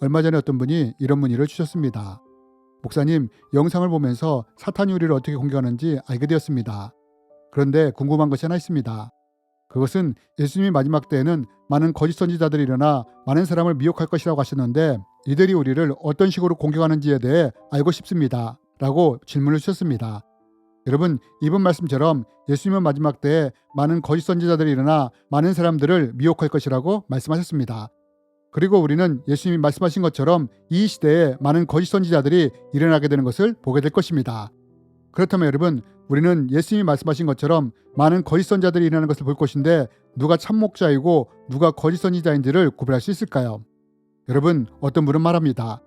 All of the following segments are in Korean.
얼마 전에 어떤 분이 이런 문의를 주셨습니다. 목사님, 영상을 보면서 사탄이 우리를 어떻게 공격하는지 알게 되었습니다. 그런데 궁금한 것이 하나 있습니다. 그것은 예수님이 마지막 때에는 많은 거짓 선지자들이 일어나 많은 사람을 미혹할 것이라고 하셨는데 이들이 우리를 어떤 식으로 공격하는지에 대해 알고 싶습니다. 라고 질문을 주셨습니다. 여러분, 이번 말씀처럼 예수님은 마지막 때에 많은 거짓 선지자들이 일어나 많은 사람들을 미혹할 것이라고 말씀하셨습니다. 그리고 우리는 예수님이 말씀하신 것처럼 이 시대에 많은 거짓 선지자들이 일어나게 되는 것을 보게 될 것입니다. 그렇다면 여러분, 우리는 예수님이 말씀하신 것처럼 많은 거짓 선지자들이 일어나는 것을 볼 것인데 누가 참목자이고 누가 거짓 선지자인지를 구별할 수 있을까요? 여러분, 어떤 분은 말합니다.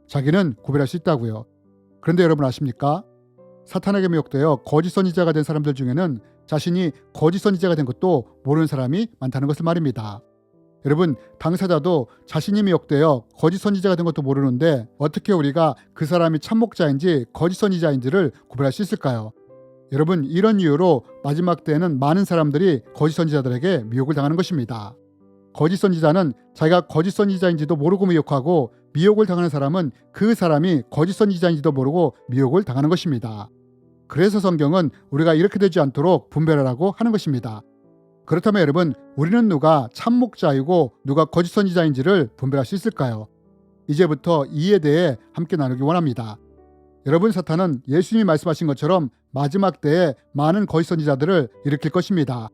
자기는 구별할 수 있다고요. 그런데 여러분 아십니까? 사탄에게 미혹되어 거짓 선지자가 된 사람들 중에는 자신이 거짓 선지자가 된 것도 모르는 사람이 많다는 것을 말입니다. 여러분, 당사자도 자신이 미혹되어 거짓 선지자가 된 것도 모르는데 어떻게 우리가 그 사람이 참목자인지 거짓 선지자인지를 구별할 수 있을까요? 여러분, 이런 이유로 마지막 때에는 많은 사람들이 거짓 선지자들에게 미혹을 당하는 것입니다. 거짓 선지자는 자기가 거짓 선지자인지도 모르고 미혹하고 미혹을 당하는 사람은 그 사람이 거짓 선지자인지도 모르고 미혹을 당하는 것입니다. 그래서 성경은 우리가 이렇게 되지 않도록 분별하라고 하는 것입니다. 그렇다면 여러분, 우리는 누가 참목자이고 누가 거짓 선지자인지를 분별할 수 있을까요? 이제부터 이에 대해 함께 나누기 원합니다. 여러분, 사탄은 예수님이 말씀하신 것처럼 마지막 때에 많은 거짓 선지자들을 일으킬 것입니다.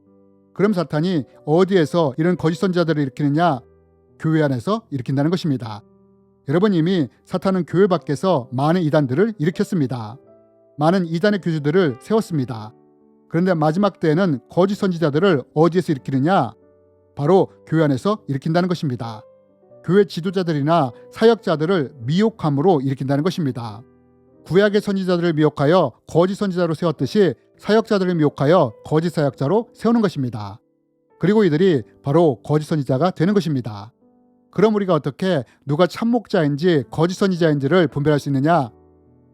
그럼 사탄이 어디에서 이런 거짓 선지자들을 일으키느냐? 교회 안에서 일으킨다는 것입니다. 여러분, 이미 사탄은 교회 밖에서 많은 이단들을 일으켰습니다. 많은 이단의 교주들을 세웠습니다. 그런데 마지막 때에는 거짓 선지자들을 어디에서 일으키느냐? 바로 교회 안에서 일으킨다는 것입니다. 교회 지도자들이나 사역자들을 미혹함으로 일으킨다는 것입니다. 구약의 선지자들을 미혹하여 거짓 선지자로 세웠듯이 사역자들을 미혹하여 거짓 사역자로 세우는 것입니다. 그리고 이들이 바로 거짓 선지자가 되는 것입니다. 그럼 우리가 어떻게 누가 참목자인지 거짓 선지자인지를 분별할 수 있느냐?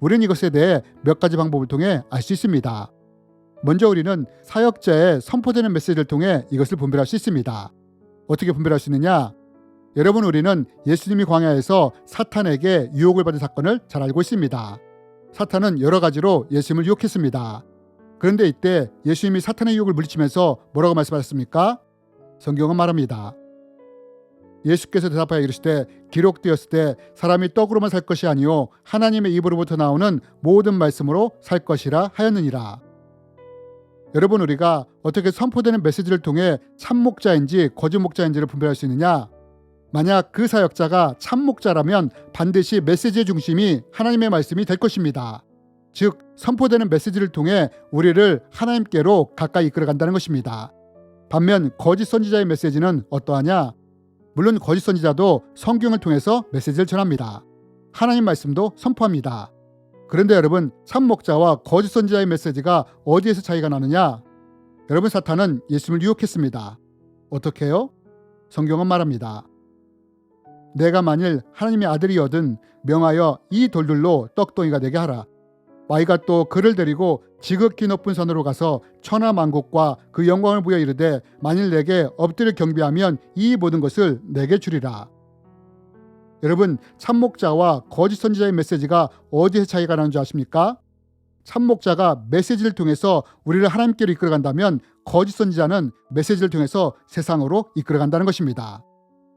우리는 이것에 대해 몇 가지 방법을 통해 알 수 있습니다. 먼저 우리는 사역자의 선포되는 메시지를 통해 이것을 분별할 수 있습니다. 어떻게 분별할 수 있느냐? 여러분, 우리는 예수님이 광야에서 사탄에게 유혹을 받은 사건을 잘 알고 있습니다. 사탄은 여러 가지로 예수님을 유혹했습니다. 그런데 이때 예수님이 사탄의 유혹을 물리치면서 뭐라고 말씀하셨습니까? 성경은 말합니다. 예수께서 대답하여 이르시되 기록되었을 때 사람이 떡으로만 살 것이 아니요 하나님의 입으로부터 나오는 모든 말씀으로 살 것이라 하였느니라. 여러분, 우리가 어떻게 선포되는 메시지를 통해 참목자인지 거짓 목자인지를 분별할 수 있느냐? 만약 그 사역자가 참목자라면 반드시 메시지의 중심이 하나님의 말씀이 될 것입니다. 즉, 선포되는 메시지를 통해 우리를 하나님께로 가까이 이끌어간다는 것입니다. 반면 거짓 선지자의 메시지는 어떠하냐? 물론 거짓 선지자도 성경을 통해서 메시지를 전합니다. 하나님 말씀도 선포합니다. 그런데 여러분, 참목자와 거짓 선지자의 메시지가 어디에서 차이가 나느냐? 여러분, 사탄은 예수님을 유혹했습니다. 어떻게 해요? 성경은 말합니다. 내가 만일 하나님의 아들이거든 명하여 이 돌들로 떡덩이가 되게 하라. 마이가 또 그를 데리고 지극히 높은 산으로 가서 천하 만국과 그 영광을 보여 이르되 만일 내게 엎드려 경배하면 이 모든 것을 내게 주리라. 여러분, 참목자와 거짓 선지자의 메시지가 어디에서 차이가 나는 줄 아십니까? 참목자가 메시지를 통해서 우리를 하나님께로 이끌어간다면 거짓 선지자는 메시지를 통해서 세상으로 이끌어간다는 것입니다.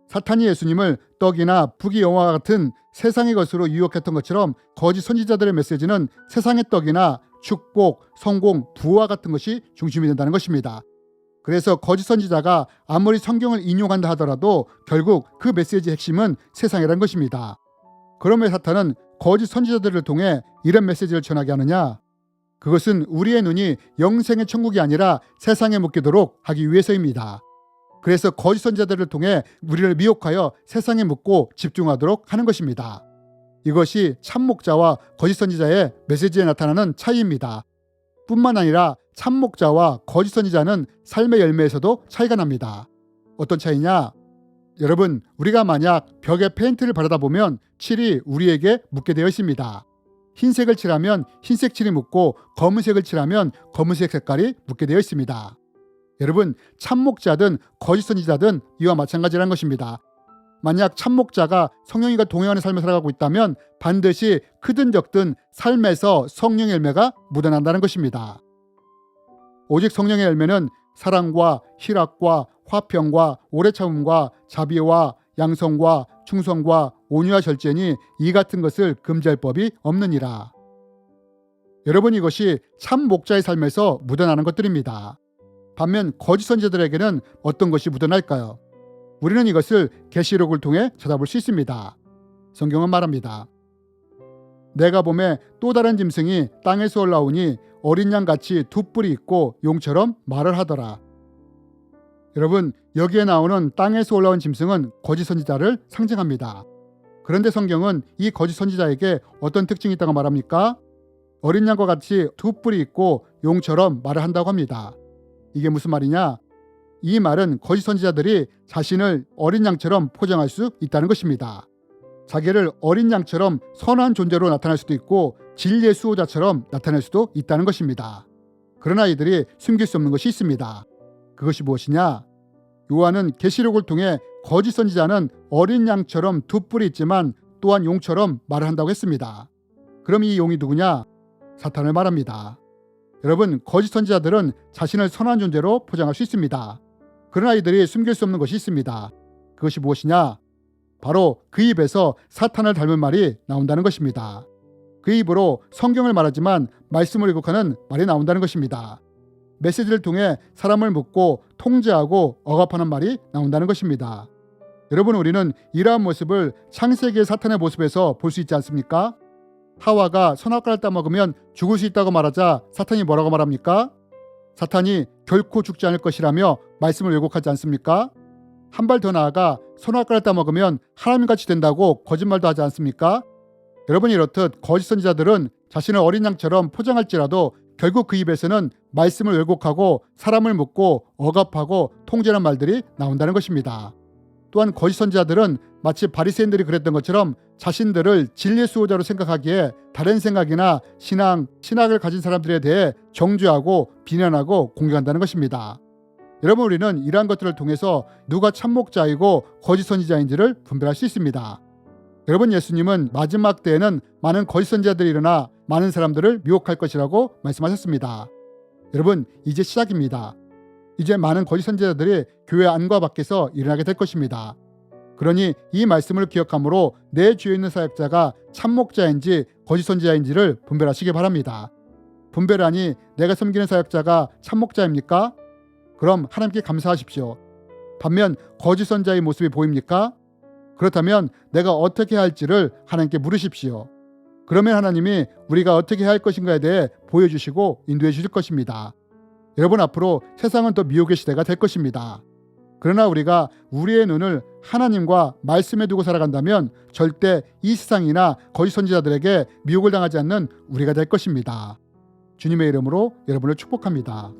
사탄이 예수님을 떡이나 부귀 영화와 같은 세상의 것으로 유혹했던 것처럼 거짓 선지자들의 메시지는 세상의 떡이나 축복, 성공, 부와 같은 것이 중심이 된다는 것입니다. 그래서 거짓 선지자가 아무리 성경을 인용한다 하더라도 결국 그 메시지의 핵심은 세상이라는 것입니다. 그럼 왜 사탄은 거짓 선지자들을 통해 이런 메시지를 전하게 하느냐? 그것은 우리의 눈이 영생의 천국이 아니라 세상에 묶이도록 하기 위해서입니다. 그래서 거짓 선지자들을 통해 우리를 미혹하여 세상에 묻고 집중하도록 하는 것입니다. 이것이 참목자와 거짓 선지자의 메시지에 나타나는 차이입니다. 뿐만 아니라 참목자와 거짓 선지자는 삶의 열매에서도 차이가 납니다. 어떤 차이냐? 여러분, 우리가 만약 벽에 페인트를 바르다 보면 칠이 우리에게 묻게 되어 있습니다. 흰색을 칠하면 흰색 칠이 묻고 검은색을 칠하면 검은색 색깔이 묻게 되어 있습니다. 여러분, 참목자든 거짓 선지자든 이와 마찬가지라는 것입니다. 만약 참목자가 성령님과 동행하는 삶을 살아가고 있다면 반드시 크든 적든 삶에서 성령의 열매가 묻어난다는 것입니다. 오직 성령의 열매는 사랑과 희락과 화평과 오래 참음과 자비와 양성과 충성과 온유와 절제니 이 같은 것을 금지할 법이 없느니라. 여러분, 이것이 참 목자의 삶에서 묻어나는 것들입니다. 반면 거짓 선지자들에게는 어떤 것이 묻어날까요? 우리는 이것을 계시록을 통해 찾아볼 수 있습니다. 성경은 말합니다. 내가 봄에 또 다른 짐승이 땅에서 올라오니 어린 양같이 두 뿔이 있고 용처럼 말을 하더라. 여러분, 여기에 나오는 땅에서 올라온 짐승은 거짓 선지자를 상징합니다. 그런데 성경은 이 거짓 선지자에게 어떤 특징이 있다고 말합니까? 어린 양과 같이 두 뿔이 있고 용처럼 말을 한다고 합니다. 이게 무슨 말이냐? 이 말은 거짓 선지자들이 자신을 어린 양처럼 포장할 수 있다는 것입니다. 자기를 어린 양처럼 선한 존재로 나타낼 수도 있고 진리의 수호자처럼 나타낼 수도 있다는 것입니다. 그러나 이들이 숨길 수 없는 것이 있습니다. 그것이 무엇이냐? 요한은 계시록을 통해 거짓 선지자는 어린 양처럼 두 뿔이 있지만 또한 용처럼 말을 한다고 했습니다. 그럼 이 용이 누구냐? 사탄을 말합니다. 여러분, 거짓 선지자들은 자신을 선한 존재로 포장할 수 있습니다. 그러나 이들이 숨길 수 없는 것이 있습니다. 그것이 무엇이냐? 바로 그 입에서 사탄을 닮은 말이 나온다는 것입니다. 그 입으로 성경을 말하지만 말씀을 왜곡하는 말이 나온다는 것입니다. 메시지를 통해 사람을 묶고 통제하고 억압하는 말이 나온다는 것입니다. 여러분, 우리는 이러한 모습을 창세기의 사탄의 모습에서 볼 수 있지 않습니까? 하와가 선악과를 따먹으면 죽을 수 있다고 말하자 사탄이 뭐라고 말합니까? 사탄이 결코 죽지 않을 것이라며 말씀을 왜곡하지 않습니까? 한 발 더 나아가 선악과를 따먹으면 하나님같이 된다고 거짓말도 하지 않습니까? 여러분, 이렇듯 거짓 선지자들은 자신을 어린 양처럼 포장할지라도 결국 그 입에서는 말씀을 왜곡하고 사람을 묶고 억압하고 통제하는 말들이 나온다는 것입니다. 또한 거짓 선지자들은 마치 바리새인들이 그랬던 것처럼 자신들을 진리의 수호자로 생각하기에 다른 생각이나 신학을 가진 사람들에 대해 정죄하고 비난하고 공격한다는 것입니다. 여러분, 우리는 이러한 것들을 통해서 누가 참목자이고 거짓 선지자인지를 분별할 수 있습니다. 여러분, 예수님은 마지막 때에는 많은 거짓 선지자들이 일어나 많은 사람들을 미혹할 것이라고 말씀하셨습니다. 여러분, 이제 시작입니다. 이제 많은 거짓 선지자들이 교회 안과 밖에서 일어나게 될 것입니다. 그러니 이 말씀을 기억함으로 내 주위에 있는 사역자가 참목자인지 거짓 선지자인지를 분별하시기 바랍니다. 분별하니 내가 섬기는 사역자가 참목자입니까? 그럼 하나님께 감사하십시오. 반면 거짓 선지자의 모습이 보입니까? 그렇다면 내가 어떻게 해야 할지를 하나님께 물으십시오. 그러면 하나님이 우리가 어떻게 해야 할 것인가에 대해 보여주시고 인도해 주실 것입니다. 여러분, 앞으로 세상은 더 미혹의 시대가 될 것입니다. 그러나 우리가 우리의 눈을 하나님과 말씀에 두고 살아간다면 절대 이 세상이나 거짓 선지자들에게 미혹을 당하지 않는 우리가 될 것입니다. 주님의 이름으로 여러분을 축복합니다.